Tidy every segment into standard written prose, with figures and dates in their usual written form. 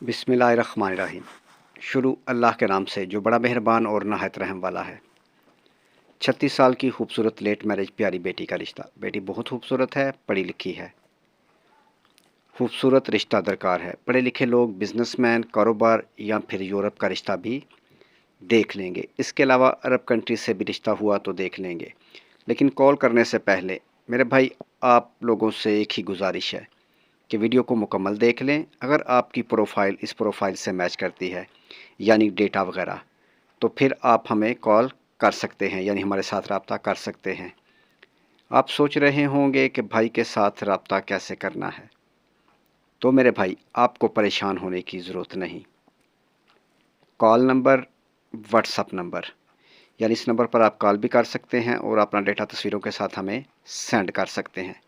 बिस्मिल्लाहिर्रहमानिर्रहीम। शुरू अल्लाह के नाम से जो बड़ा मेहरबान और नहायत रहम वाला है। 36 साल की खूबसूरत लेट मैरिज प्यारी बेटी का रिश्ता। बेटी बहुत खूबसूरत है, पढ़ी लिखी है, खूबसूरत रिश्ता दरकार है। पढ़े लिखे लोग, बिजनेसमैन, कारोबार या फिर यूरोप का रिश्ता भी देख लेंगे। इसके अलावा अरब कंट्री से भी रिश्ता हुआ तो देख लेंगे। लेकिन कॉल करने से पहले मेरे भाई आप लोगों से एक ही गुजारिश है कि वीडियो को मुकम्मल देख लें। अगर आपकी प्रोफाइल इस प्रोफाइल से मैच करती है यानी डेटा वगैरह, तो फिर आप हमें कॉल कर सकते हैं, यानी हमारे साथ रब्ता कर सकते हैं। आप सोच रहे होंगे कि भाई के साथ रब्ता कैसे करना है, तो मेरे भाई आपको परेशान होने की ज़रूरत नहीं। कॉल नंबर, व्हाट्सअप नंबर, यानी इस नंबर पर आप कॉल भी कर सकते हैं और अपना डेटा तस्वीरों के साथ हमें सेंड कर सकते हैं।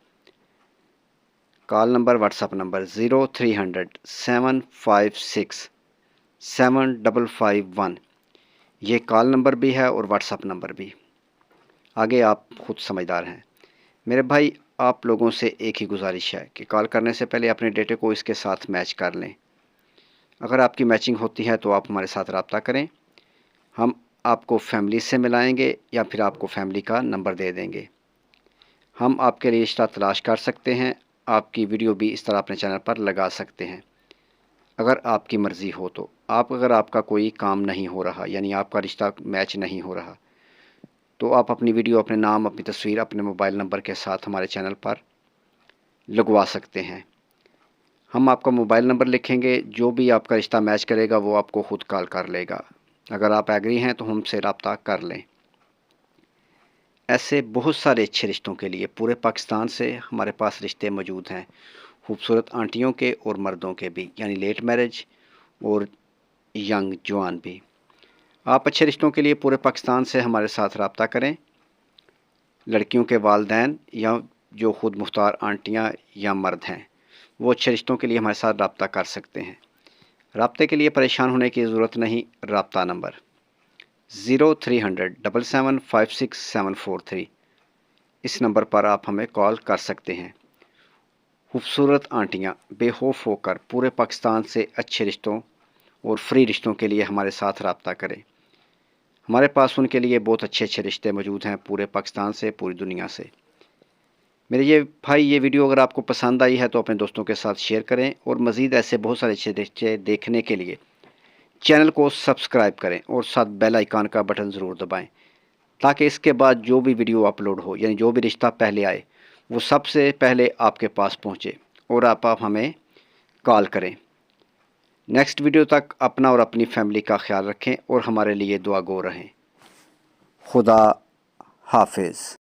Call number, WhatsApp number 0300 756 7551। ये कॉल नंबर भी है और व्हाट्सअप नंबर भी। आगे आप खुद समझदार हैं। मेरे भाई आप लोगों से एक ही गुजारिश है कि कॉल करने से पहले अपने डेटे को इसके साथ मैच कर लें। अगर आपकी मैचिंग होती है तो आप हमारे साथ रब्ता करें। हम आपको फैमिली से मिलाएंगे या फिर आपको फैमिली का नंबर दे देंगे। हम आपके लिए रिश्ता तलाश कर सकते हैं। आपकी वीडियो भी इस तरह अपने चैनल पर लगा सकते हैं अगर आपकी मर्ज़ी हो तो। अगर आपका कोई काम नहीं हो रहा, यानी आपका रिश्ता मैच नहीं हो रहा, तो आप अपनी वीडियो, अपने नाम, अपनी तस्वीर, अपने मोबाइल नंबर के साथ हमारे चैनल पर लगवा सकते हैं। हम आपका मोबाइल नंबर लिखेंगे, जो भी आपका रिश्ता मैच करेगा वो आपको खुद कॉल कर लेगा। अगर आप एग्री हैं तो हमसे रब्ता कर लें। ऐसे बहुत सारे अच्छे रिश्तों के लिए पूरे पाकिस्तान से हमारे पास रिश्ते मौजूद हैं, खूबसूरत आंटियों के और मर्दों के भी, यानी लेट मैरिज और यंग जवान भी। आप अच्छे रिश्तों के लिए पूरे पाकिस्तान से हमारे साथ रब्ता करें। लड़कियों के वालिदैन या जो ख़ुद मुख्तार आंटियाँ या मर्द हैं, वो अच्छे रिश्तों के लिए हमारे साथ रब्ता कर सकते हैं। रब्ते के लिए परेशान होने की ज़रूरत नहीं। रब्ता नंबर 0300 7756743। इस नंबर पर आप हमें कॉल कर सकते हैं। खूबसूरत आंटियाँ बेखौफ होकर पूरे पाकिस्तान से अच्छे रिश्तों और फ्री रिश्तों के लिए हमारे साथ रब्ता करें। हमारे पास उनके लिए बहुत अच्छे अच्छे रिश्ते मौजूद हैं, पूरे पाकिस्तान से, पूरी दुनिया से। मेरे ये वीडियो अगर आपको पसंद आई है तो अपने दोस्तों के साथ शेयर करें और मज़ीद ऐसे बहुत सारे अच्छे रिश्ते देखने के लिए चैनल को सब्सक्राइब करें और साथ बेल आइकन का बटन ज़रूर दबाएं, ताकि इसके बाद जो भी वीडियो अपलोड हो, यानी जो भी रिश्ता पहले आए, वो सबसे पहले आपके पास पहुँचे और आप हमें कॉल करें। नेक्स्ट वीडियो तक अपना और अपनी फैमिली का ख्याल रखें और हमारे लिए दुआ गो रहें। खुदा हाफिज़।